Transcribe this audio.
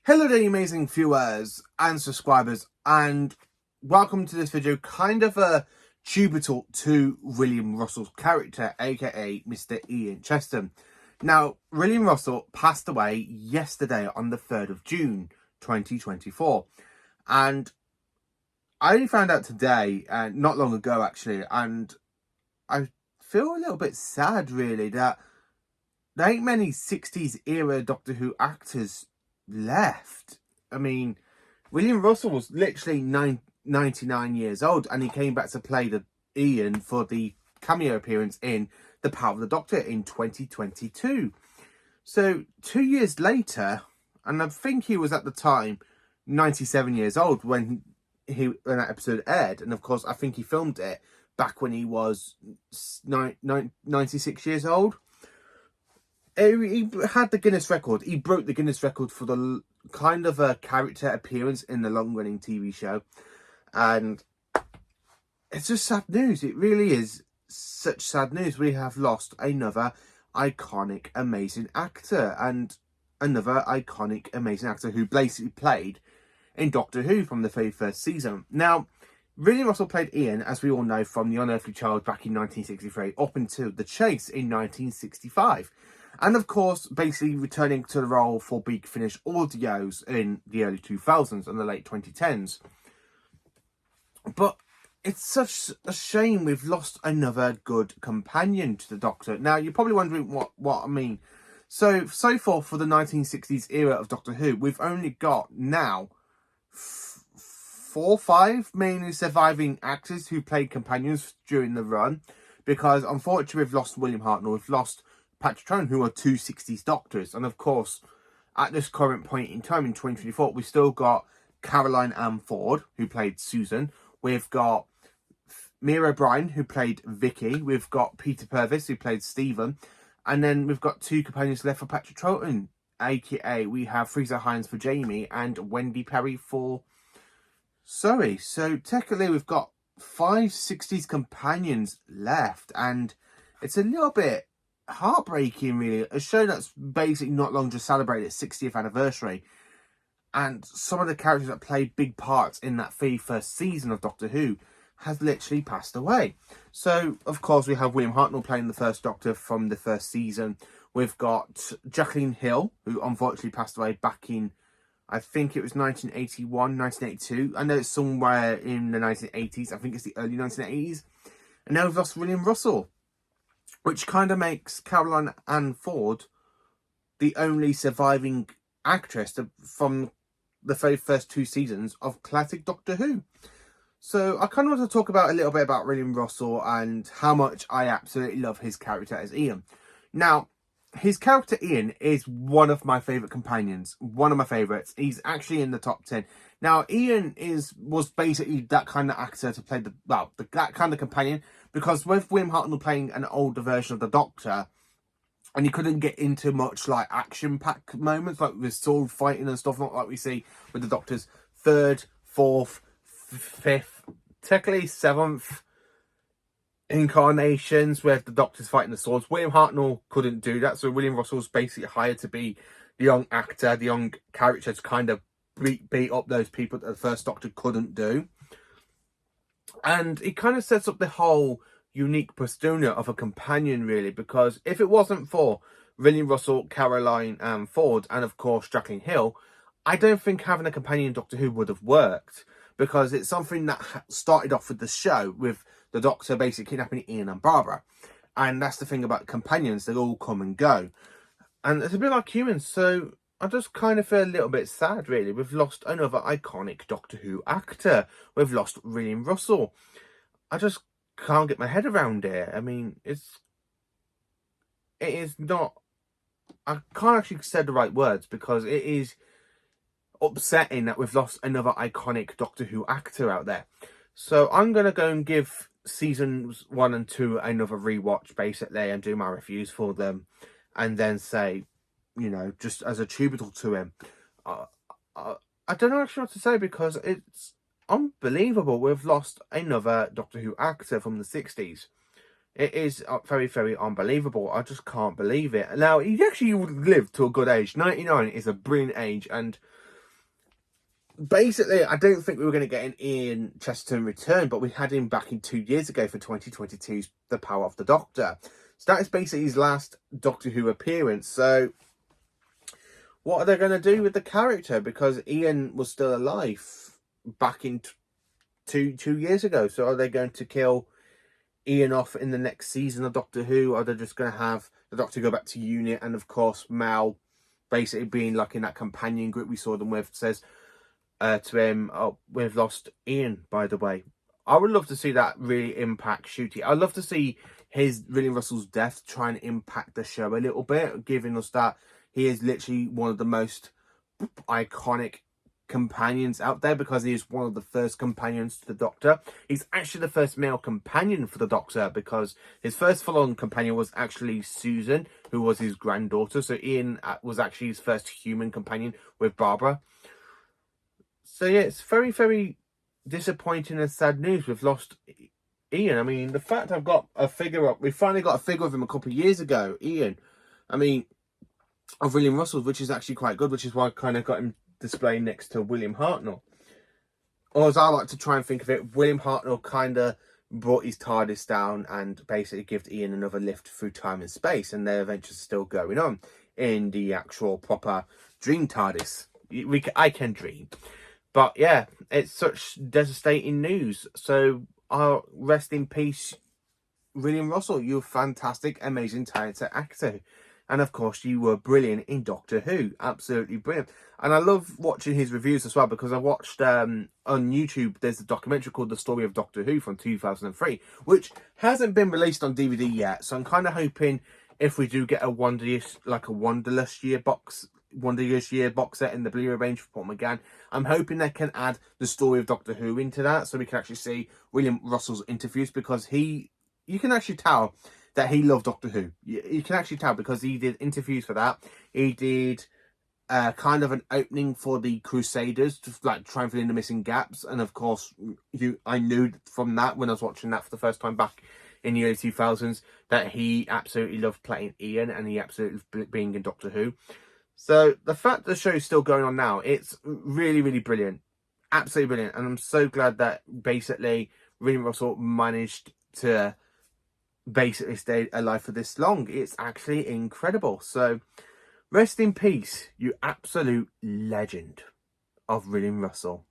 Hello there, amazing viewers and subscribers, and welcome to this video, kind of a tribute to William Russell's character, aka Mr. Ian Cheston. Now, William Russell passed away yesterday on the 3rd of June 2024, and I only found out today, not long ago actually, and I feel a little bit sad really that there ain't many 60s era Doctor Who actors left. I mean, William Russell was literally 99 years old, and he came back to play the Ian for the cameo appearance in The Power of the Doctor in 2022. So 2 years later, and I think he was at the time 97 years old when that episode aired, and of course I think he filmed it back when he was 96 years old. He had the Guinness record. He broke the Guinness record for the kind of a character appearance in the long-running TV show. And it's just sad news. It really is such sad news. We have lost another iconic, amazing actor. And another iconic, amazing actor who basically played in Doctor Who from the very first season. Now, William Russell played Ian, as we all know, from The Unearthly Child back in 1963 up until The Chase in 1965. And of course, basically returning to the role for Big Finish audios in the early 2000s and the late 2010s. But it's such a shame we've lost another good companion to the Doctor. Now, you're probably wondering what I mean. So far for the 1960s era of Doctor Who, we've only got now 4 or 5 mainly surviving actors who played companions during the run. Because unfortunately, we've lost William Hartnell, we've lost Patrick Troughton, who are 2 60s doctors. And of course, at this current point in time in 2024, we've still got Caroline Ann Ford, who played Susan. We've got Mira O'Brien, who played Vicky. We've got Peter Purvis, who played Stephen. And then we've got 2 companions left for Patrick Troughton, aka we have Fraser Hines for Jamie and Wendy Perry for Zoe. So technically we've got 5 60s companions left, and it's a little bit heartbreaking really. A show that's basically not long just celebrated its 60th anniversary, and some of the characters that played big parts in that very first season of Doctor Who has literally passed away. So of course we have William Hartnell playing the first Doctor from the first season. We've got Jacqueline Hill, who unfortunately passed away back in, I think it was 1981, 1982. I know it's somewhere in the 1980s. I think it's the early 1980s. And now we've lost William Russell, which kind of makes Caroline Ann Ford the only surviving actress from the very first 2 seasons of classic Doctor Who. So I kind of want to talk about a little bit about William Russell and how much I absolutely love his character as Ian. Now, his character Ian is one of my favourite companions, one of my favourites. He's actually in the top 10. Now, Ian was basically that kind of actor to play that kind of companion, because with William Hartnell playing an older version of the Doctor, and he couldn't get into much like action-packed moments, like with sword fighting and stuff, not like we see with the Doctor's 3rd, 4th, 5th, technically 7th incarnations where the Doctor's fighting the swords. William Hartnell couldn't do that, so William Russell's basically hired to be the young actor, the young character, to kind of beat up those people that the first Doctor couldn't do. And it kind of sets up the whole unique persona of a companion, really, because if it wasn't for William Russell, Caroline Ann Ford, and of course Jacqueline Hill, I don't think having a companion Doctor Who would have worked, because it's something that started off with the show with the Doctor basically kidnapping Ian and Barbara. And that's the thing about companions, they all come and go. And it's a bit like humans, so I just kind of feel a little bit sad, really. We've lost another iconic Doctor Who actor. We've lost William Russell. I just can't get my head around it. I mean, it is not, I can't actually say the right words, because it is upsetting that we've lost another iconic Doctor Who actor out there. So I'm going to go and give seasons 1 and 2 another rewatch, basically, and do my reviews for them, and then say, you know, just as a tribute to him. I don't know actually what to say, because it's unbelievable. We've lost another Doctor Who actor from the 60s. It is very, very unbelievable. I just can't believe it. Now, he actually lived to a good age. 99 is a brilliant age, and basically, I don't think we were going to get an Ian Chesterton return, but we had him back in 2 years ago for 2022's The Power of the Doctor. So that is basically his last Doctor Who appearance. So what are they going to do with the character? Because Ian was still alive back in 2 years ago. So are they going to kill Ian off in the next season of Doctor Who? Or are they just going to have the Doctor go back to unit? And of course, Mal basically being like in that companion group we saw them with says to him, "Oh, we've lost Ian, by the way." I would love to see that really impact Shooty. I'd love to see his William Russell's death try and impact the show a little bit, giving us that he is literally one of the most iconic companions out there, because he is one of the first companions to the Doctor. He's actually the first male companion for the Doctor, because his first full-on companion was actually Susan, who was his granddaughter. So Ian was actually his first human companion with Barbara. So yeah, it's very, very disappointing and sad news. We've lost Ian. I mean, the fact I've got a figure up, we finally got a figure of him a couple of years ago, Ian. I mean, of William Russell, which is actually quite good, which is why I kind of got him displayed next to William Hartnell. Or as I like to try and think of it, William Hartnell kind of brought his TARDIS down and basically gave Ian another lift through time and space, and their adventures are still going on in the actual proper Dream TARDIS. I can dream. But yeah, it's such devastating news. So rest in peace, William Russell. You're a fantastic, amazing, talented actor. And of course, you were brilliant in Doctor Who. Absolutely brilliant. And I love watching his reviews as well, because I watched on YouTube, there's a documentary called The Story of Doctor Who from 2003, which hasn't been released on DVD yet. So I'm kind of hoping if we do get a Wondrous Year box set in the Blu-ray range for Paul McGann, I'm hoping they can add the Story of Doctor Who into that, so we can actually see William Russell's interviews, because you can actually tell that he loved Doctor Who. You can actually tell, because he did interviews for that. He did kind of an opening for the Crusaders to like try and fill in the missing gaps. And of course, I knew from that, when I was watching that for the first time back in the early 2000s, that he absolutely loved playing Ian, and he absolutely loved being in Doctor Who. So the fact the show's still going on now, it's really, really brilliant. Absolutely brilliant. And I'm so glad that basically William Russell managed to basically stay alive for this long. It's actually incredible. So rest in peace, you absolute legend of William Russell.